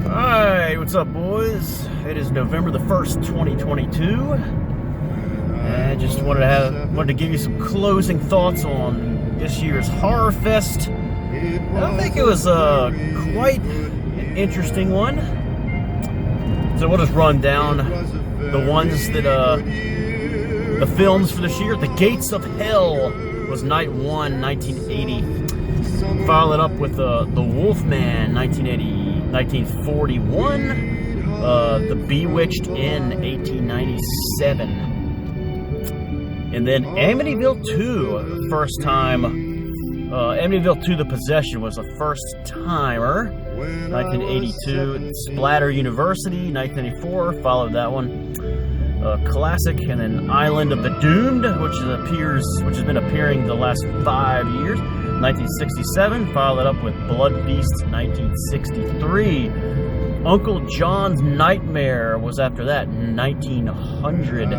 Alright, what's up, boys? It is November the 1st, 2022. I just wanted to give you some closing thoughts on this year's Horrorfest. I think it was quite an interesting one. So we'll just run down the ones that the films for this year. The Gates of Hell was night one, 1980. Follow it up with the Wolfman, 1941. The Bewitched Inn, 1897. And then Amityville 2, first time. Amityville 2, The Possession was a first timer, 1982. Splatter University, 1984, followed that one. Classic, and then Island of the Doomed, which has been appearing the last 5 years, 1967. Followed up with Blood Feast, 1963. Uncle John's Nightmare was after that, 1900.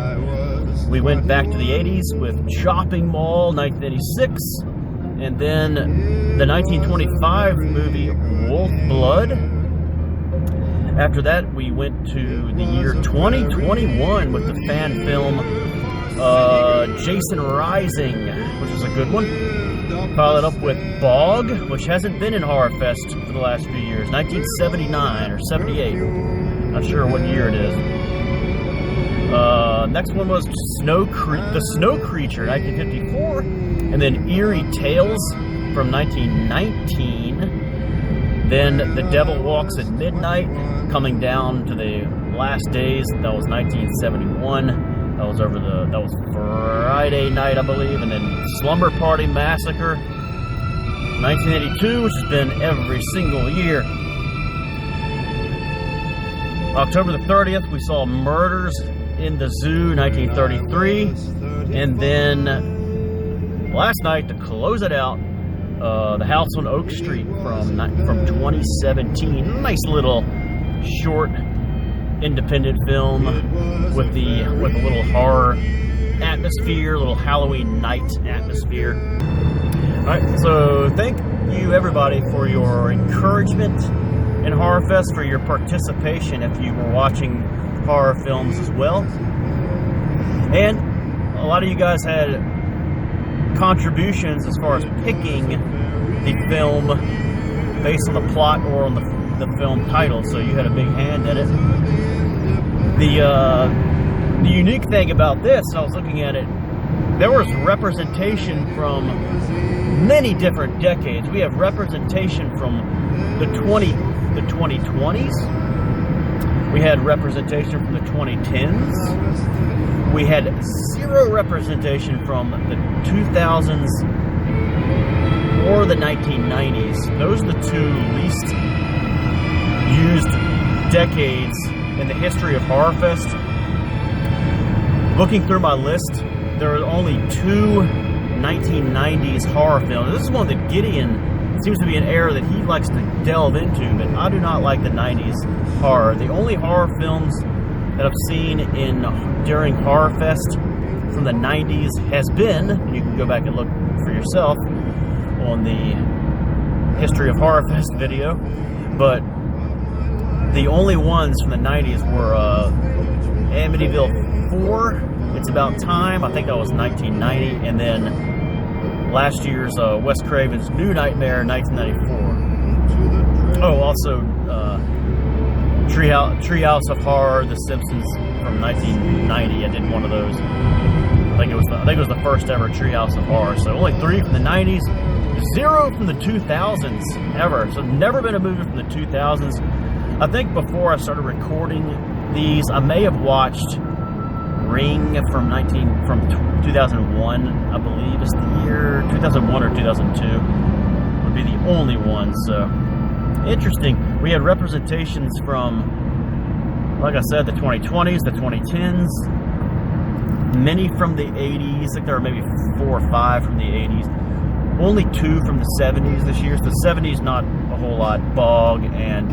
We went back to the 80s with Chopping Mall, 1986. And then the 1925 movie Wolf Blood. After that, we went to the year 2021 with the fan film Jason Rising, which is a good one. Followed up with Bog, which hasn't been in Horrorfest for the last few years, 1979 or 78. Not sure what year it is. Next one was The Snow Creature, 1954. And then Eerie Tales from 1919. Then The Devil Walks at Midnight, coming down to the last days. That was 1971. That was Friday night, I believe. And then Slumber Party Massacre, 1982, which has been every single year. October the 30th, we saw Murders in the Zoo, 1933. And then last night, to close it out, The House on Oak Street from 2017. Nice little short independent film with a little horror atmosphere, a little Halloween night atmosphere. Alright, so thank you everybody for your encouragement in Horrorfest, for your participation if you were watching horror films as well. And a lot of you guys had contributions as far as picking the film based on the plot or on the film title, so you had a big hand in it. The unique thing about this, I was looking at it, there was representation from many different decades. We have representation from the 2020s. We had representation from the 2010s. We had zero representation from the 2000s or the 1990s. Those are the two least used decades in the history of Horrorfest. Looking through my list, there are only two 1990s horror films. This is one that Gideon seems to be an era that he likes to delve into, but I do not like the 90s horror. The only horror films that I've seen during Horrorfest from the 90s has been, and you can go back and look for yourself on the History of Horrorfest video, but the only ones from the 90s were Amityville 4, It's About Time, I think that was 1990, and then last year's Wes Craven's New Nightmare, 1994. Oh, also Treehouse of Horror, The Simpsons from 1990. I did one of those. I think it was the first ever Treehouse of Horror. So only 3 from the 90s, 0 from the 2000s ever. So never been a movie from the 2000s. I think before I started recording these, I may have watched Ring from 2001. I believe is the year 2001 or 2002 would be the only one. So interesting. We had representations from, like I said, the 2020s, the 2010s, many from the 80s. I think there were maybe 4 or 5 from the 80s. Only 2 from the 70s this year. So the 70s, not a whole lot. Bog and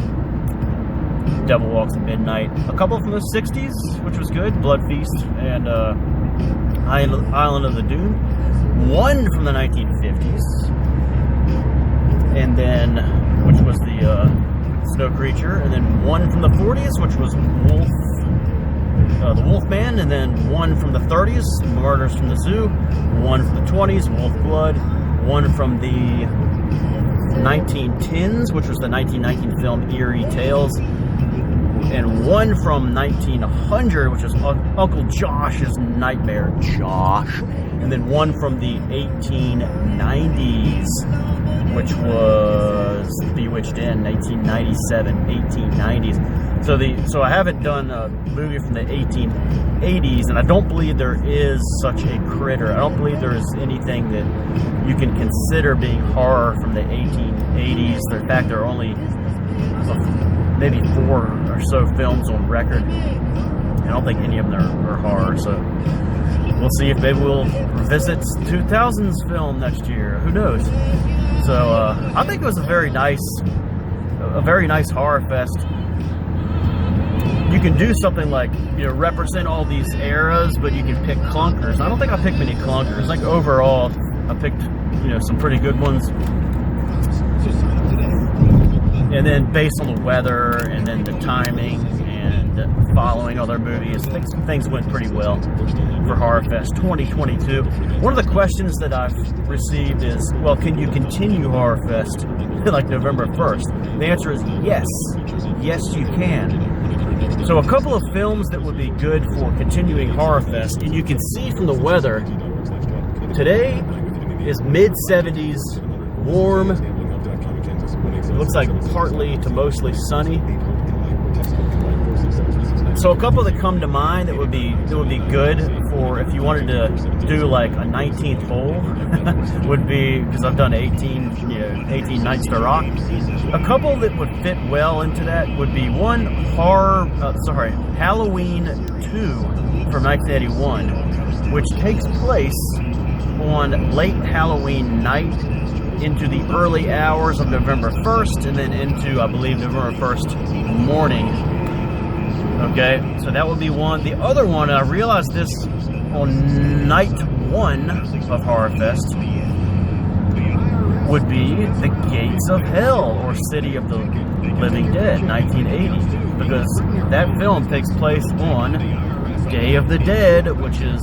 Devil Walks at Midnight. A couple from the 60s, which was good. Blood Feast and Island of the Doomed. 1 from the 1950s. And then, which was the Snow Creature, and then one from the 40s, which was the Wolfman, and then one from the 30s, Murders from the Zoo, one from the 20s, Wolf Blood, one from the 1910s, which was the 1919 film Eerie Tales, and one from 1900, which is Uncle Josh's Nightmare, Josh, and then one from the 1890s, which was Bewitched Inn, 1897, 1890s. So I haven't done a movie from the 1880s, and I don't believe there is such a critter. I don't believe there is anything that you can consider being horror from the 1880s. In fact, there are only maybe 4 or so films on record. I don't think any of them are horror, so we'll see if maybe we'll revisit 2000s film next year. Who knows? So I think it was a very nice Horrorfest. You can do something like, represent all these eras, but you can pick clunkers. I don't think I picked many clunkers. Like overall, I picked, some pretty good ones. And then based on the weather and then the timing and following other movies, things went pretty well for Horrorfest 2022. One of the questions that I've received is, well, can you continue Horrorfest like November 1st? The answer is yes. Yes, you can. So a couple of films that would be good for continuing Horrorfest, and you can see from the weather, today is mid-70s, warm. It looks like partly to mostly sunny. So a couple that come to mind that would be good for if you wanted to do like a 19th hole would be, because I've done 18 Nights to Rock. A couple that would fit well into that would be one Halloween 2 from 1981, which takes place on late Halloween night into the early hours of November 1st, and then into, I believe, November 1st morning. Okay, so that would be one. The other one, I realized this on night 1 of Horrorfest, would be The Gates of Hell, or City of the Living Dead, 1980, because that film takes place on Day of the Dead, which is,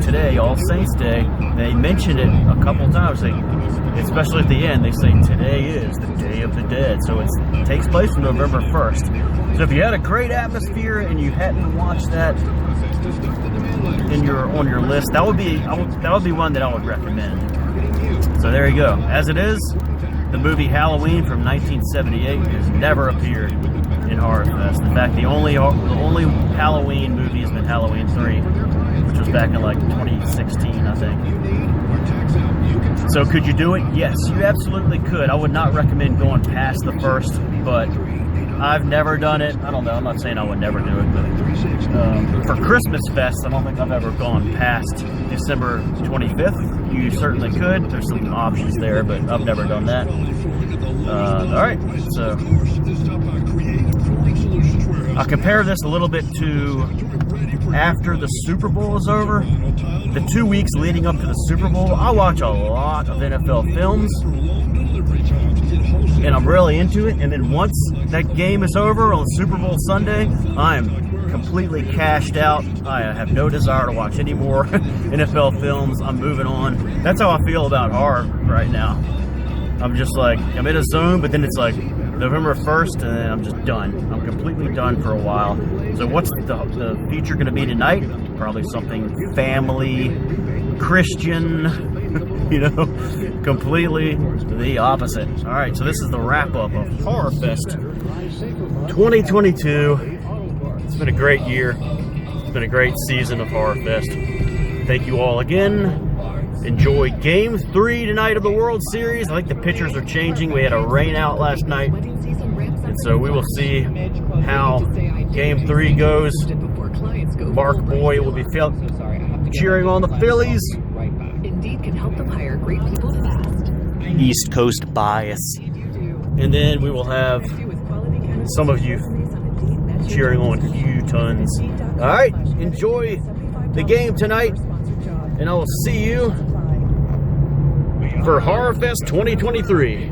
today, All Saints Day. They mention it a couple times, especially at the end. They say today is the Day of the Dead, so it takes place on November 1st. So if you had a great atmosphere and you hadn't watched that on your list, that would be one that I would recommend. So there you go. As it is, the movie Halloween from 1978 has never appeared in Horrorfest. In fact, the only Halloween movie has been Halloween 3, which was back in like 2016, I think. So could you do it? Yes, you absolutely could. I would not recommend going past the first, but I've never done it. I don't know. I'm not saying I would never do it, but for Christmas Fest, I don't think I've ever gone past December 25th. You certainly could. There's some options there, but I've never done that. All right, so I'll compare this a little bit to after the Super Bowl is over. The 2 weeks leading up to the Super Bowl, I watch a lot of NFL films, and I'm really into it. And then once that game is over on Super Bowl Sunday, I'm completely cashed out. I have no desire to watch any more NFL films. I'm moving on. That's how I feel about horror right now. I'm just like, I'm in a zone, but then it's like November 1st, and then I'm just done. I'm completely done for a while. So what's the feature going to be tonight? Probably something family, Christian, completely the opposite. All right, so this is the wrap-up of Horrorfest 2022. It's been a great year. It's been a great season of Horrorfest. Thank you all again. Enjoy Game 3 tonight of the World Series. I think the pitchers are changing. We had a rain out last night. And so we will see how Game 3 goes. Mark Boy will be cheering on the Phillies. Indeed can help them hire great people fast. East Coast bias. And then we will have some of you cheering on Hugh Tons. All right, enjoy the game tonight, and I will see you for Horrorfest 2023.